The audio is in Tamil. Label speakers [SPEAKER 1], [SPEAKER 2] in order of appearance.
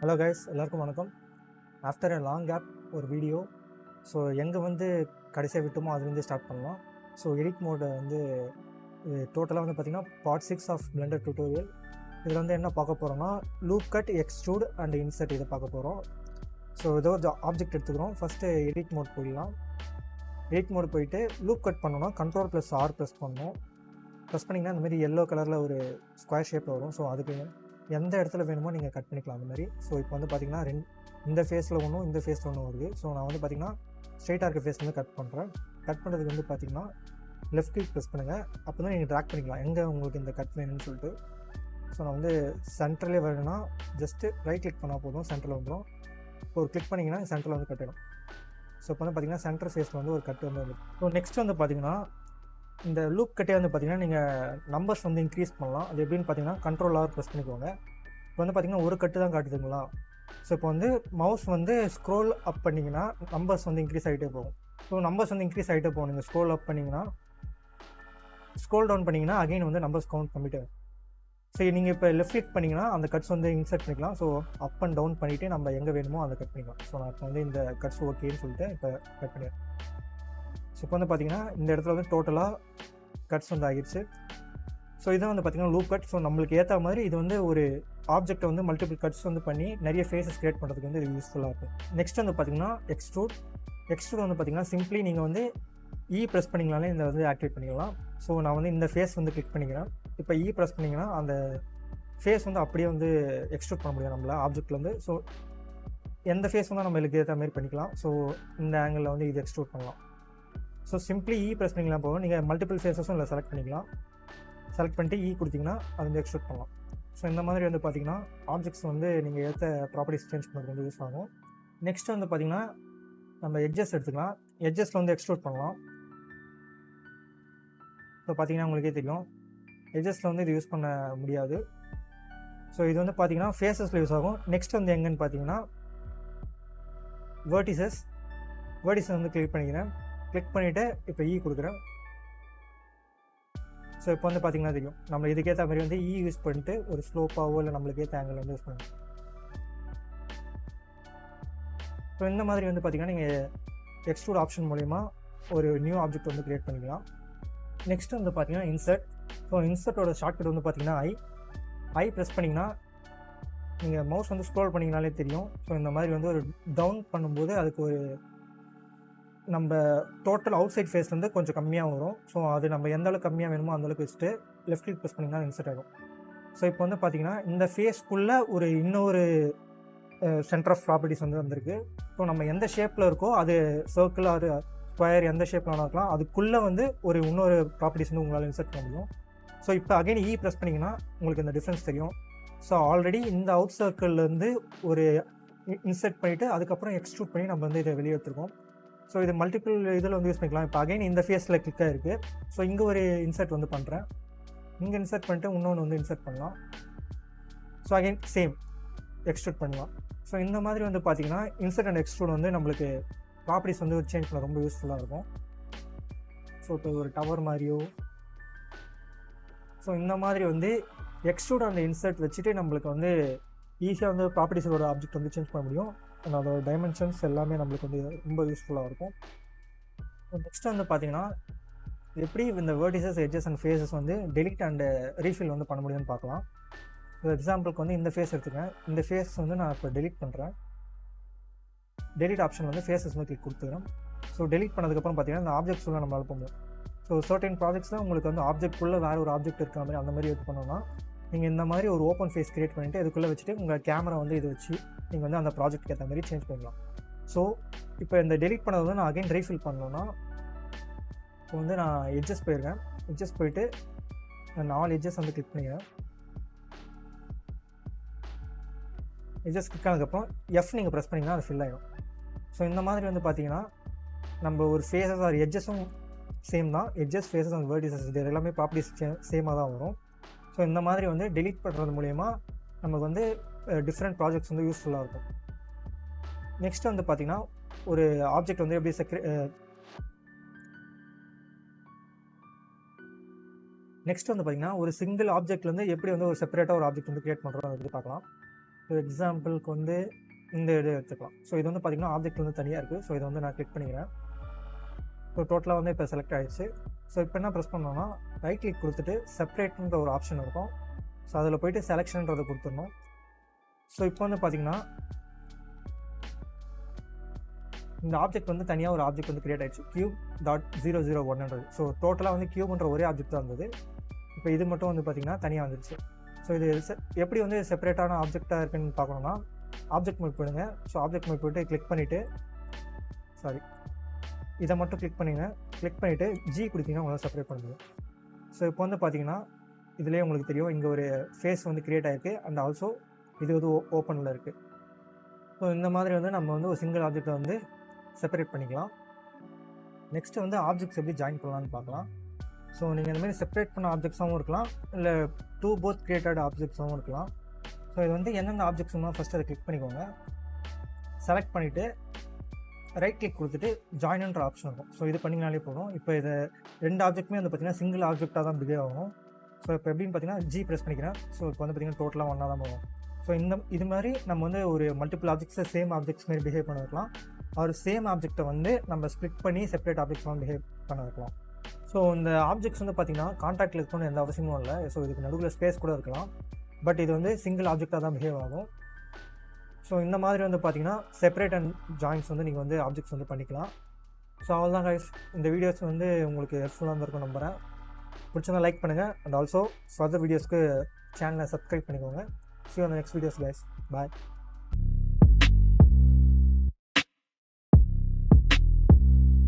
[SPEAKER 1] ஹலோ கைஸ், எல்லாருக்கும் வணக்கம். ஆஃப்டர் எ லாங் கேப் ஒரு வீடியோ. ஸோ எங்கே வந்து கடைசியாக விட்டோமோ அதுலேருந்து ஸ்டார்ட் பண்ணலாம். ஸோ எடிட் மோடை வந்து டோட்டலாக வந்து பார்த்திங்கன்னா பார்ட் 6 ஆஃப் பிளெண்டர் டியூட்டோரியல். இதில் வந்து என்ன பார்க்க போகிறோம்னா loop cut, extrude and insert இதை பார்க்க போகிறோம். ஸோ ஏதோ ஒரு ஆப்ஜெக்ட் எடுத்துக்கிறோம். ஃபஸ்ட்டு எடிட் மோட் போயிடலாம். எடிட் மோட் போயிட்டு லூப் கட் பண்ணோன்னா Ctrl+R ப்ரெஸ் பண்ணணும். ப்ரெஸ் பண்ணிங்கன்னா இந்த மாதிரி எல்லோ கலரில் ஒரு ஸ்கொயர் ஷேப்பில் வரும். ஸோ அதுக்கு எந்த இடத்துல வேணுமோ நீங்கள் கட் பண்ணிக்கலாம் அந்த மாதிரி. ஸோ இப்போ வந்து பார்த்திங்கன்னா இந்த ஃபேஸில் ஒன்றும் இந்த ஃபேஸில் ஒன்றும் வருது. ஸோ நான் வந்து பார்த்திங்கன்னா ஸ்ட்ரெயிட்டாக இருக்க ஃபேஸ் வந்து கட் பண்ணுறேன். கட் பண்ணுறதுக்கு வந்து பார்த்திங்கன்னா லெஃப்ட் கிளிக் ப்ரெஸ் பண்ணுங்கள். அப்போ தான் நீங்கள் ட்ராக் பண்ணிக்கலாம் எங்கே உங்களுக்கு இந்த கட் வேணும்னு சொல்லிட்டு. ஸோ நான் வந்து சென்டர்லேயே வேணும்னா ஜஸ்ட்டு ரைட் கிளிக் பண்ணால் போதும், சென்டரில் வந்துடும். இப்போ ஒரு கிளிக் பண்ணிங்கன்னா சென்டரில் வந்து கட் ஆகிடும். ஸோ இப்போ வந்து பார்த்திங்கன்னா சென்டர் ஃபேஸில் வந்து ஒரு கட் வந்து ஸோ நெக்ஸ்ட் வந்து பார்த்திங்கன்னா இந்த லூப் கட்டே வந்து பார்த்திங்கன்னா நீங்கள் நம்பர்ஸ் வந்து இன்க்ரீஸ் பண்ணலாம். அது எப்படின்னு பார்த்தீங்கன்னா Ctrl+R ப்ரெஸ் பண்ணிக்கோங்க. இப்போ வந்து பார்த்திங்கன்னா ஒரு கட்டு தான் காட்டுதுங்களா. ஸோ இப்போ வந்து மவுஸ் வந்து ஸ்க்ரோல் அப் பண்ணிங்கன்னா நம்பர்ஸ் வந்து இன்க்ரீஸ் ஆகிட்டே போகும். ஸோ நம்பர்ஸ் வந்து இன்க்ரீஸ் ஆகிட்டே போகும். நீங்கள் ஸ்க்ரோல் அப் பண்ணிங்கன்னா, ஸ்க்ரோல் டவுன் பண்ணிங்கன்னா அகைன் வந்து நம்பர்ஸ் கவுண்ட் பண்ணிட்டு. ஸோ நீங்கள் இப்போ லெஃப்ட் கிளிக் பண்ணிங்கன்னா அந்த கட்ஸ் வந்து இன்சர்ட் பண்ணிக்கலாம். ஸோ அப் அண்ட் டவுன் பண்ணிவிட்டு நம்ம எங்கே வேணுமோ அதை கட் பண்ணிக்கலாம். ஸோ நான் இப்போ வந்து இந்த கட்ஸ் ஓகேன்னு சொல்லிட்டு இப்போ கட் பண்ணிடுறேன். ஸோ இப்போ வந்து பார்த்திங்கன்னா இந்த இடத்துல வந்து டோட்டலாக கட்ஸ் வந்து ஆகிடுச்சு. ஸோ இதை வந்து பார்த்திங்கன்னா லூப் கட். ஸோ நம்மளுக்கு ஏற்ற மாதிரி இது வந்து ஒரு ஆப்ஜெக்டை வந்து மல்டிபிள் கட்ஸ் வந்து பண்ணி நிறைய ஃபேஸஸ் கிரியேட் பண்ணுறதுக்கு வந்து இது யூஸ்ஃபுல்லாக இருக்கும். நெக்ஸ்ட் வந்து பார்த்திங்கன்னா எக்ஸ்ட்ரூட் வந்து பார்த்திங்கன்னா சிம்பிளி நீங்கள் வந்து ப்ரெஸ் பண்ணிங்கனாலே இந்த வந்து ஆக்டிவேட் பண்ணிக்கலாம். ஸோ நான் வந்து இந்த ஃபேஸ் வந்து கிளிக் பண்ணிக்கிறேன். இப்போ ப்ரெஸ் பண்ணிங்கன்னா அந்த ஃபேஸ் வந்து அப்படியே வந்து எக்ஸ்ட்ரூட் பண்ண முடியும் நம்மள ஆப்ஜெக்ட்லேருந்து. ஸோ எந்த ஃபேஸ் வந்து நம்மளுக்கு ஏற்ற மாதிரி பண்ணிக்கலாம். ஸோ இந்த ஆங்கிளில் வந்து இது எக்ஸ்ட்ரூட் பண்ணலாம். ஸோ சிம்பிளி ப்ரெஸ் பண்ணிக்கலாம் போகும். நீங்கள் மல்டிபிள் ஃபேஸஸும் இல்லை செலக்ட் பண்ணிக்கலாம். செலக்ட் பண்ணிட்டு கொடுத்திங்கன்னா அது வந்து எக்ஸ்ட்ரூட் பண்ணலாம். ஸோ இந்த மாதிரி வந்து பார்த்திங்கன்னா ஆப்ஜெக்ட்ஸ் வந்து நீங்கள் ஏற்ற ப்ராப்பர்ட்டிஸ் சேஞ்ச் பண்ணுறது வந்து யூஸ் ஆகும். நெக்ஸ்ட் வந்து பார்த்திங்கன்னா நம்ம எட்ஜஸ் எடுத்துக்கலாம். எட்ஜஸில் வந்து எக்ஸ்ட்ரூட் பண்ணலாம். ஸோ பார்த்திங்கன்னா உங்களுக்கே தெரியும் எட்ஜஸில் வந்து இது யூஸ் பண்ண முடியாது. ஸோ இது வந்து பார்த்திங்கன்னா ஃபேஸஸில் யூஸ் ஆகும். நெக்ஸ்ட் வந்து எங்கன்னு பார்த்தீங்கன்னா வேர்டிசஸ் வந்து கிளிக் பண்ணிக்கிறேன். கிளிக் பண்ணிவிட்டு இப்போ கொடுக்குறேன். ஸோ இப்போ வந்து பார்த்திங்கன்னா தெரியும் நம்ம இதுக்கேற்ற மாதிரி வந்து யூஸ் பண்ணிட்டு ஒரு ஸ்லோப்பாவோ இல்லை நம்மளுக்கு ஏற்ற ஆங்கிள் வந்து யூஸ் பண்ணணும். ஸோ இந்த மாதிரி வந்து பார்த்திங்கன்னா நீங்கள் எக்ஸ்ட்ரூட் ஆப்ஷன் மூலிமா ஒரு நியூ ஆப்ஜெக்ட் வந்து க்ரியேட் பண்ணிக்கலாம். நெக்ஸ்ட் வந்து பார்த்திங்கன்னா இன்சர்ட். ஸோ இன்சர்ட்டோட ஷார்ட்கட் வந்து பார்த்திங்கன்னா ஐ ப்ரெஸ் பண்ணிங்கன்னா நீங்கள் மவுஸ் வந்து ஸ்க்ரோல் பண்ணிங்கனாலே தெரியும். ஸோ இந்த மாதிரி வந்து ஒரு டவுன் பண்ணும்போது அதுக்கு ஒரு நம்ம டோட்டல் அவுட் சைட் ஃபேஸ்லேருந்து கொஞ்சம் கம்மியாக வரும். ஸோ அது நம்ம எந்த அளவுக்கு கம்மியாக வேணுமோ அந்தளவுக்கு வச்சுட்டு லெஃப்ட் கிளிக் ப்ரெஸ் பண்ணிங்கன்னா இன்சர்ட் ஆகும். ஸோ இப்போ வந்து பார்த்திங்கன்னா இந்த ஃபேஸ்க்குள்ளே ஒரு இன்னொரு சென்டர் ஆஃப் ப்ராப்பர்ட்டிஸ் வந்து வந்திருக்கு. ஸோ நம்ம எந்த ஷேப்பில் இருக்கோ அது சர்க்கிள் அது ஸ்கொயர் எந்த ஷேப்பில் இருக்கலாம் அதுக்குள்ளே வந்து ஒரு இன்னொரு ப்ராப்பர்ட்டிஸ் வந்து உங்களால் இன்சர்ட் பண்ண முடியும். ஸோ இப்போ அகைன் ப்ரெஸ் பண்ணிங்கன்னா உங்களுக்கு இந்த டிஃப்ரென்ஸ் தெரியும். ஸோ ஆல்ரெடி இந்த அவுட் சர்க்கிள்லேருந்து ஒரு இன்சர்ட் பண்ணிவிட்டு அதுக்கப்புறம் எக்ஸ்ட்ரூட் பண்ணி நம்ம வந்து இதை வெளியே எடுத்துருக்கோம். ஸோ இது மல்டிபிள் இதில் வந்து யூஸ் பண்ணிக்கலாம். இப்போ அகைன் இந்த ஃபேஸில் கிளிக்காக இருக்குது. ஸோ இங்கே ஒரு இன்சர்ட் வந்து பண்ணுறேன். இங்கே இன்சர்ட் பண்ணிட்டு இன்னொன்று வந்து இன்சர்ட் பண்ணலாம். ஸோ அகைன் சேம் எக்ஸ்ட்ரூட் பண்ணலாம். ஸோ இந்த மாதிரி வந்து பார்த்திங்கன்னா இன்சர்ட் அண்ட் எக்ஸ்ட்ரூட் வந்து நம்மளுக்கு ப்ராப்பர்ட்டிஸ் வந்து ஒரு சேஞ்ச் பண்ண ரொம்ப யூஸ்ஃபுல்லாக இருக்கும். ஸோ இப்போ ஒரு டவர் மாதிரியோ ஸோ இந்த மாதிரி வந்து எக்ஸ்ட்ரூட் அந்த இன்சர்ட் வச்சுட்டு நம்மளுக்கு வந்து ஈஸியாக வந்து ப்ராப்பர்ட்டிஸோட ஆப்ஜெக்ட் வந்து சேஞ்ச் பண்ண முடியும். அதோட டைமென்ஷன்ஸ் எல்லாமே நம்மளுக்கு வந்து ரொம்ப யூஸ்ஃபுல்லாக இருக்கும். நெக்ஸ்ட் வந்து பார்த்திங்கன்னா எப்படி இந்த வேர்டிசஸ், எட்ஜஸ் அண்ட் ஃபேஸஸ் வந்து டெலிட் அண்ட் ரீஃபில் வந்து பண்ண முடியும்னு பார்க்கலாம். எக்ஸாம்பிளுக்கு வந்து இந்த ஃபேஸ் எடுத்துக்கேன். இந்த ஃபேஸ் வந்து நான் இப்போ டெலிட் பண்ணுறேன். டெலிட் ஆப்ஷன் வந்து ஃபேஸஸ் வந்து கிளிக் கொடுத்துக்கிறேன். ஸோ டெலிட் பண்ணதுக்கப்புறம் பார்த்திங்கன்னா இந்த ஆப்ஜெக்ட்ஸ் உள்ள நம்மளால் பண்ண முடியும். ஸோ சர்டன் ப்ராஜெக்ட்ஸில் உங்களுக்கு வந்து ஆப்ஜெக்ட்குள்ளே வேறு ஒரு ஆப்ஜெக்ட் இருக்கிற மாதிரி அந்த மாதிரி இது பண்ணோன்னா நீங்கள் இந்த மாதிரி ஒரு ஓப்பன் ஃபேஸ் க்ரியேட் பண்ணிவிட்டு இதுக்குள்ளே வச்சுட்டு உங்கள் கேமரா வந்து இதை வச்சு நீங்கள் வந்து அந்த ப்ராஜெக்ட்க்கு ஏற்ற மாதிரி சேஞ்ச் பண்ணிக்கலாம். ஸோ இப்போ இந்த டெலிட் பண்ணது வந்து நான் அகைன் ரீஃபில் பண்ணணுன்னா இப்போ வந்து நான் எட்ஜஸ் போயிருக்கேன். எட்ஜஸ் போயிட்டு நான் 4 எட்ஜஸ் வந்து கிளிக் பண்ணிக்கிறேன். எட்ஜஸ் கிளிக் ஆனதுக்கப்புறம் நீங்கள் ப்ரெஸ் பண்ணிங்கன்னா அது ஃபில் ஆகிடும். ஸோ இந்த மாதிரி வந்து பார்த்திங்கன்னா நம்ம ஒரு ஃபேஸஸ் ஆர் எட்ஜஸும் சேம் தான். எட்ஜஸ், ஃபேஸஸ் அண்ட் வேர்டிசஸ் இது எல்லாமே ப்ராப்பர்ட்டிஸ் சேமாக தான் வரும். ஸோ இந்த மாதிரி வந்து டெலிட் பண்ணுறது மூலயமா நமக்கு வந்து டிஃப்ரெண்ட் ப்ராஜெக்ட்ஸ் வந்து யூஸ்ஃபுல்லாக இருக்கும். நெக்ஸ்ட் வந்து பார்த்திங்கன்னா ஒரு ஆப்ஜெக்ட் வந்து எப்படி நெக்ஸ்ட் வந்து பார்த்திங்கன்னா ஒரு சிங்கிள் ஆப்ஜெக்ட்லேருந்து எப்படி வந்து ஒரு செப்பரேட்டாக ஒரு ஆப்ஜெக்ட் வந்து க்ரியேட் பண்ணுறோம் அது பார்க்கலாம். எக்ஸாம்பிளுக்கு வந்து இந்த இது எடுத்துக்கலாம். ஸோ இது வந்து பார்த்திங்கன்னா ஆப்ஜெக்ட் வந்து தனியாக இருக்குது. ஸோ இதை வந்து நான் கிளிக் பண்ணிக்கிறேன். ஸோ டோட்டலாக வந்து இப்போ செலக்ட் ஆகிடுச்சு. ஸோ இப்போ என்ன ப்ரெஸ் பண்ணோன்னா ரைட் கிளிக் கொடுத்துட்டு செப்பரேட்ன்ற ஒரு ஆப்ஷன் இருக்கும். ஸோ அதில் போய்ட்டு செலெக்ஷன்றதை கொடுத்துடணும். ஸோ இப்போ வந்து பார்த்திங்கன்னா இந்த ஆப்ஜெக்ட் வந்து தனியாக ஒரு ஆப்ஜெக்ட் வந்து கிரியேட் ஆகிடுச்சு, cube.001. ஸோ டோட்டலாக வந்து கியூப்ன்ற ஒரே ஆப்ஜெக்ட் தான் இருந்தது. இப்போ இது மட்டும் வந்து பார்த்திங்கன்னா தனியாக வந்துடுச்சு. ஸோ இது எப்படி வந்து செப்பரேட்டான ஆப்ஜெக்டாக இருக்குன்னு பார்க்கணுன்னா ஆப்ஜெக்ட் மோட் போயிடுங்க. ஸோ ஆப்ஜெக்ட் மோட் போய்ட்டு கிளிக் பண்ணிவிட்டு இதை மட்டும் கிளிக் பண்ணிவிட்டு ஜி கொடுத்தீங்கன்னா உங்களால் செப்பரேட் பண்ணுங்க. ஸோ இப்போ வந்து பார்த்திங்கன்னா இதுலேயே உங்களுக்கு தெரியும் இங்கே ஒரு ஃபேஸ் வந்து க்ரியேட் ஆகிருக்கு அண்ட் ஆல்சோ இது வந்து ஓப்பனில் இருக்குது. ஸோ இந்த மாதிரி வந்து நம்ம வந்து ஒரு சிங்கிள் ஆப்ஜெக்டை வந்து செப்பரேட் பண்ணிக்கலாம். நெக்ஸ்ட்டு வந்து ஆப்ஜெக்ட்ஸ் எப்படி ஜாயின் பண்ணலான்னு பார்க்கலாம். ஸோ நீங்கள் இந்தமாதிரி செப்பரேட் பண்ண ஆப்ஜெக்ட்ஸாகவும் இருக்கலாம், இல்லை போத் கிரியேட்டட் ஆப்ஜெக்ட்ஸாகவும் இருக்கலாம். ஸோ இது வந்து எந்தெந்த ஆப்ஜெக்ட்ஸுமா ஃபஸ்ட்டு அதை கிளிக் பண்ணிக்கோங்க. செலக்ட் பண்ணிவிட்டு ரைட் கிளிக் கொடுத்துட்டு ஜாயின்ன்ற ஆப்ஷன் இருக்கும். ஸோ இது பண்ணிங்கனாலே போதும். இப்போ இது 2 ஆப்ஜெக்ட்டுமே வந்து பார்த்திங்கன்னா சிங்கிள் ஆப்ஜெக்டாக தான் பிஹேவ் ஆகும். ஸோ இப்போ எப்படின்னு பார்த்தீங்கன்னா ஜி ப்ரெஸ் பண்ணிக்கிறேன். ஸோ இப்போ வந்து பார்த்திங்கன்னா டோட்டலாக ஒன்றா தான் போகும். ஸோ இது மாதிரி நம்ம வந்து ஒரு மல்டிபிள் ஆப்ஜெக்ட்ஸை சேம் ஆப்ஜெக்ட்ஸ் மாரி பிஹேவ் பண்ண வைக்கலாம். ஒரு சேம் ஆப்ஜெக்டை வந்து நம்ம ஸ்ப்ளிட் பண்ணி செப்பரேட் ஆப்ஜெக்ட்ஸ்லாம் பிஹேவ் பண்ண வைக்கலாம். ஸோ இந்த ஆப்ஜெக்ட்ஸ் வந்து பார்த்திங்கன்னா கான்டாக்டில் இருக்கணும்னு எந்த அவசியமும் இல்லை. ஸோ இதுக்கு நடுவில் ஸ்பேஸ் கூட இருக்கலாம். பட் இது வந்து சிங்கிள் ஆப்ஜெக்டாக தான் பிஹேவ் ஆகும். ஸோ இந்த மாதிரி வந்து பார்த்திங்கன்னா செப்பரேட் அண்ட் ஜாயின்ஸ் வந்து நீங்கள் வந்து ஆப்ஜெக்ட்ஸ் வந்து பண்ணிக்கலாம். ஸோ அவ்வளோதான் கைஸ். இந்த வீடியோஸ் வந்து உங்களுக்கு ஹெல்ப்ஃபுல்லாக இருந்திருக்கும் நம்புகிறேன். பிடிச்சதா லைக் பண்ணுங்கள் அண்ட் ஆல்சோ ஃபர்தர் வீடியோஸ்க்கு சேனலை சப்ஸ்கிரைப் பண்ணிக்கோங்க. See you on the next videos guys. Bye.